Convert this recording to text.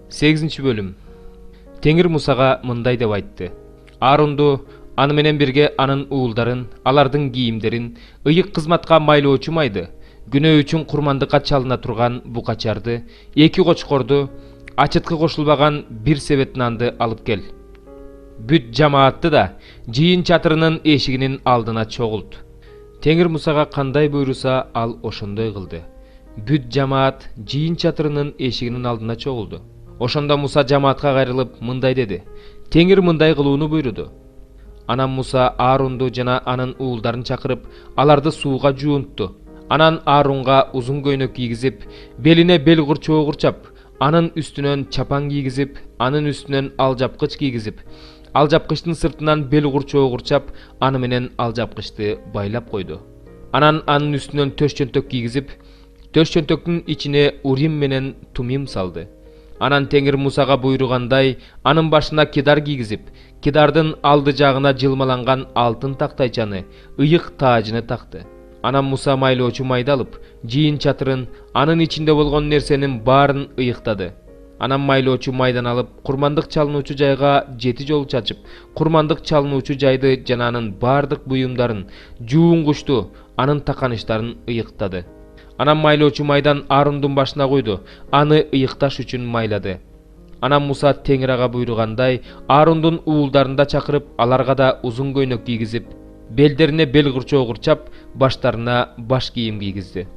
8-бөлүм. Теңир Мусага мындай деп айтты: Аарунду, аны менен бирге анын уулдарын, алардын кийимдерин, ыйык кызматка майлоочу майды, күнөө үчүн курмандыкка чалына турган букачарды, 2 кочкорду, ачыткы кошулбаган 1 себет нанды алып кел. Бүт жамаатты да жыйын чатырынын эшигинин алдына чогулт. Теңир Мусага кандай буйруса, ал ошондой кылды. Бүт жамаат жыйын чатырынын эшигинин алдына чогулду. Ошондо Муса жамаатка кайрылып мындай деди: Теңир мындай кылууну буйруду. Анан Муса Аарунду жана анын уулдарын чакырып, аларды сууга жуунтту. Анан Аарунга узун көйнөк кийгизип, белине бел курчоо курчап, анын үстүнөн чапан кийгизип, анын үстүнөн алжапкыч кийгизип, алжапкычтын сыртынан бел курчоо курчап, аны менен алжапкычты байлап койду. Анан анын үстүнөн төш чөнтөк кийгизип, төш чөнтөктүн ичине урим менен тумим салды. Анан Теңир Мусага буйругандай, анын башына кидар кийгизип, кидардын алды жагына жылмаланган алтын тактайчаны, ыйык таажыны такты. Анан Муса майлоочу майды алып, жыйын чатырын, анын ичинде болгон нерсенин баарын ыйыктады. Анан майлоочу майдан алып, курмандык чалынуучу жайга 7 жолу чачып, курмандык чалынуучу жайды жана анын баардык буюмдарын, жуунгучту, анын таканыштарын ыйыктады. Анан майлоочу майдан Аарундун башына койду, аны ыйыкташ үчүн майлады. Анан Муса Теңир ага буйругандай, Аарундун уулдарын да чакырып, аларга да узун көйнөк кийгизип, белдерине бел курчоо курчап, баштарына баш кийим кийгизди.